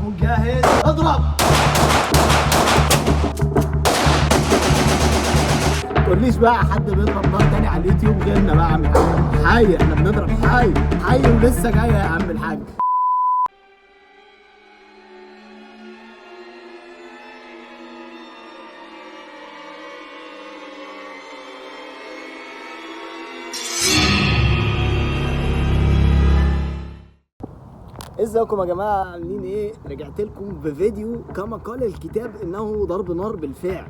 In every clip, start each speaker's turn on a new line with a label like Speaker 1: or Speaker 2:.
Speaker 1: تكون جاهز اضرب. تقوليش بقى حد بيضرب نار تاني على اليوتيوب غيرنا بقى يا عم الحاج. حي احنا بنضرب حي ولسه جايه يا عم الحاج. ازيكم يا جماعه، عاملين ايه؟ رجعت لكم بفيديو كما قال الكتاب انه ضرب نار بالفعل.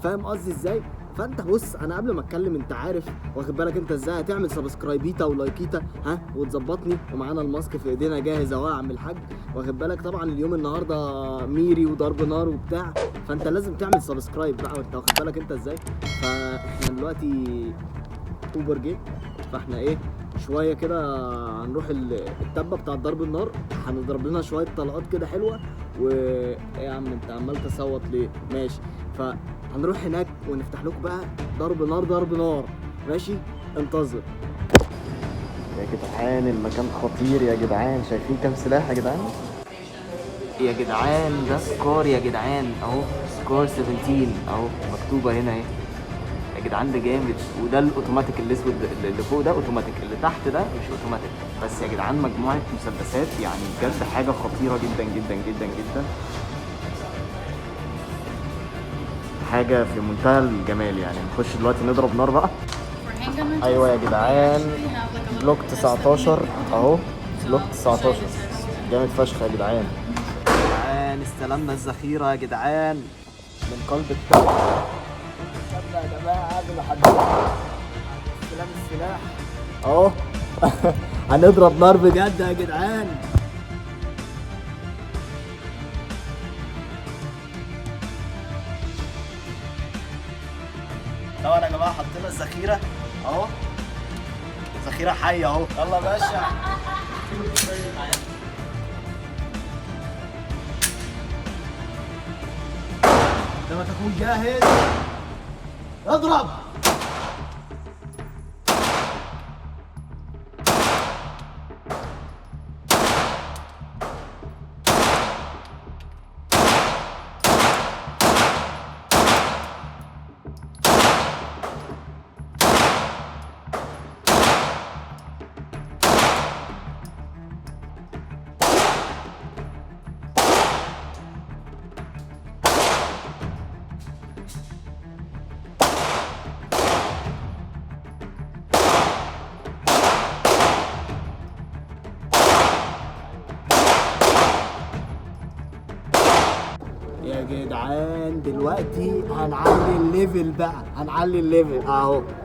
Speaker 1: فاهم قصدي ازاي؟ فانت بص، انا قبل ما اتكلم انت عارف واخد بالك انت ازاي هتعمل سبسكرايبيتا ولايكيتا وتظبطني، ومعانا الماسك في ايدينا جاهز اهو يا عم الحاج واخد بالك. طبعا اليوم النهارده ميري وضرب نار وبتاع، فانت لازم تعمل سبسكرايب بقى وانت واخد بالك انت ازاي. فاحنا دلوقتي اوبر جه، فاحنا ايه شويه كده هنروح التبه بتاع ضرب النار، هنضرب لنا شويه طلقات كده حلوه. وايه يا عم انت عمال تصوت ليه؟ ماشي، فهنروح هناك ونفتح لكم بقى ضرب نار ضرب نار. ماشي انتظر
Speaker 2: يا جدعان. المكان خطير يا جدعان، شايفين كام سلاح يا جدعان؟ يا جدعان ده سكور يا جدعان اهو، سكور 17 اهو مكتوبه هنا اهي يا جدعان. ده جامد. وده الاوتوماتيك الاسود اللي فوق ده اوتوماتيك، اللي تحت ده مش اوتوماتيك. بس يا جدعان مجموعه مسدسات يعني بجد حاجه خطيره جدا جدا جدا جدا، حاجه في منتهى الجمال. يعني نخش دلوقتي نضرب نار بقى. ايوه يا جدعان، بلوك 19 اهو، بلوك 19 جامد فشخ يا جدعان.
Speaker 1: استلمنا الذخيره يا جدعان من قلب التبه يا جماعه. قبل ما حد استلام السلاح اهو هنضرب نار بجد يا جدعان. طبعا يا جماعه حطينا الذخيره اهو، ذخيره حيه اهو. يلا يا باشا لما تكون جاهز اضرب. يا جدعان دلوقتي هنعلي الليفل بقى، هنعلي الليفل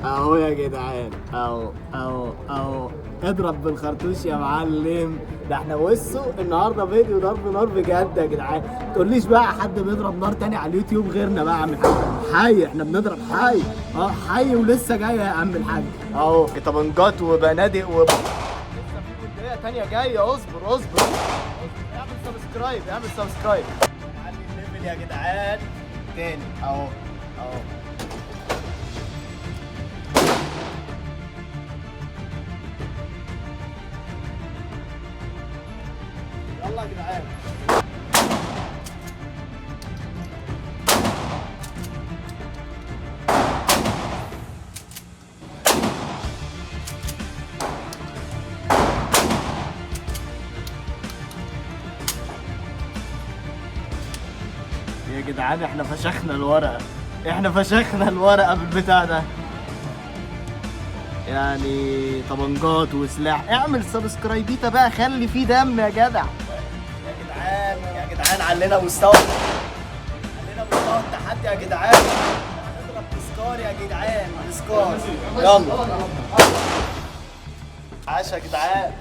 Speaker 1: اهو يا جدعان اهو اضرب بالخرطوش يا معلم. ده احنا بصوا النهارده فيديو ضرب نار بجد يا جدعان. تقوليش بقى حد بيضرب نار تاني على اليوتيوب غيرنا بقى يا عم الحاج. حي احنا بنضرب حي حي ولسه جايه يا عم الحاج اهو. طبنجات وبنادق لسه في بدايه تانيه جايه. اصبر اعمل سبسكرايب يا جدعان تاني اهو. يلا يا جدعان يا جدعان احنا فشخنا الورقه بالبتاع ده. يعني طبنجات وسلاح. اعمل سبسكرايبيتا بقى، خلي فيه دم يا جدع. يا جدعان علينا مستوى التحدي يا جدعان. نضرب بسكار يا جدعان، بسكار. يلا عاش يا جدعان.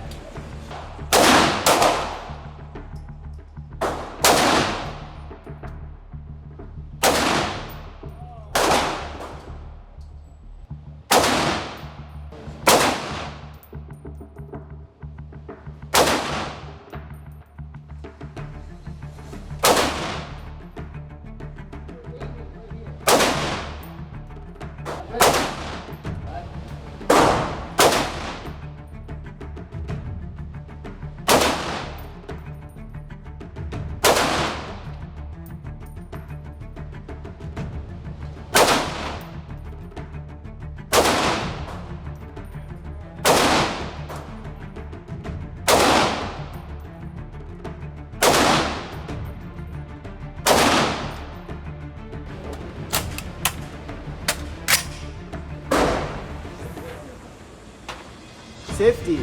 Speaker 1: سيفتي.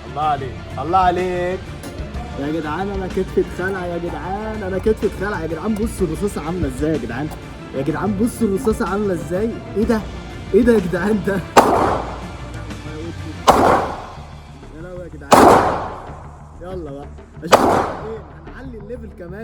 Speaker 1: الله عليك، الله عليك يا جدعان. انا كتفي اتخلع يا جدعان، انا كتفي اتخلع يا جدعان. بصوا الرصاصه عامله ازاي يا جدعان، يا جدعان بصوا الرصاصه عامله ازاي. ايه ده، ايه ده يا جدعان ده؟ يا لهوي يا جدعان. يلا بقى اشوف ايه، هنعلي الليفل كمان.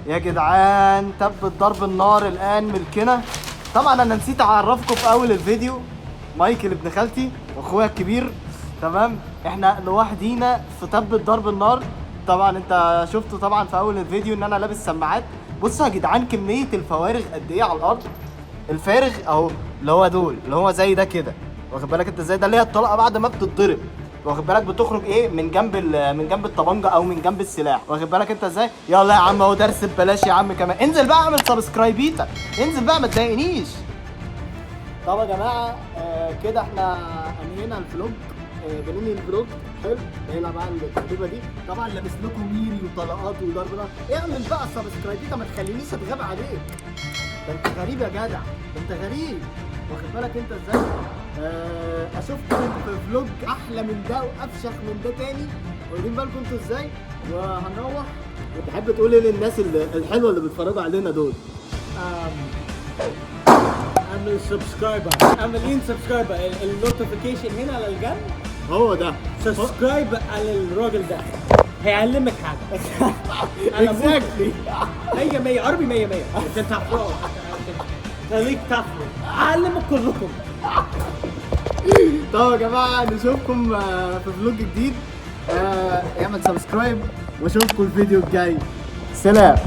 Speaker 1: يا جدعان تبت ضرب النار الان ملكنا. طبعا انا نسيت اعرفكم في اول الفيديو، مايكل ابن خالتي واخويا الكبير. تمام، احنا لوحدينا في تبت ضرب النار. طبعا انت شفتوا طبعا في اول الفيديو ان انا لابس سماعات. بصوا يا جدعان كميه الفوارغ قد ايه على الارض. الفارغ اهو اللي هو دول، اللي هو زي ده كده، واخد بالك انت ازاي؟ ده اللي هي الطلقه بعد ما بتتضرب، واخد بالك بتخرج ايه من جنب الطبنجه او من جنب السلاح، واخد بالك انت ازاي؟ يلا يا عم اهو درس ببلاش يا عم كمان. انزل بقى اعمل سبسكرايبيتك، انزل بقى ما تضايقنيش. طب يا جماعه كده احنا انهينا الفلوج. بننهي الفلوج حلو. هنا بقى التجربه دي طبعا لابس لكم ميري وطلقات وضرب نار. اعمل بقى سبسكرايبيتك، ما تخلينيش اتغاب عليك. ده انت غريب يا جدع، ده انت غريب، واخد بالك انت ازاي؟ اشوفكم في فلوج احلى من ده وافشخ من ده تاني، واخدين بالكم انتوا ازاي؟ وهنروح. وتحب تقول ايه للناس الحلوه اللي بيتفرجوا علينا دول؟
Speaker 3: اعمل سبسكرايبر، اعمل سبسكرايبر، النوتيفيكيشن هنا على الجنب.
Speaker 1: هو ده
Speaker 3: سبسكرايب على الراجل ده هيعلمك حاجه.
Speaker 1: اكزاكتلي.
Speaker 3: 100 عربي 100 عشان تعرفوا، خليك تعرفوا، اعلمك كلكم.
Speaker 1: طب يا جماعه نشوفكم في فلوج جديد. اعمل سبسكرايب واشوفكم الفيديو الجاي. سلام.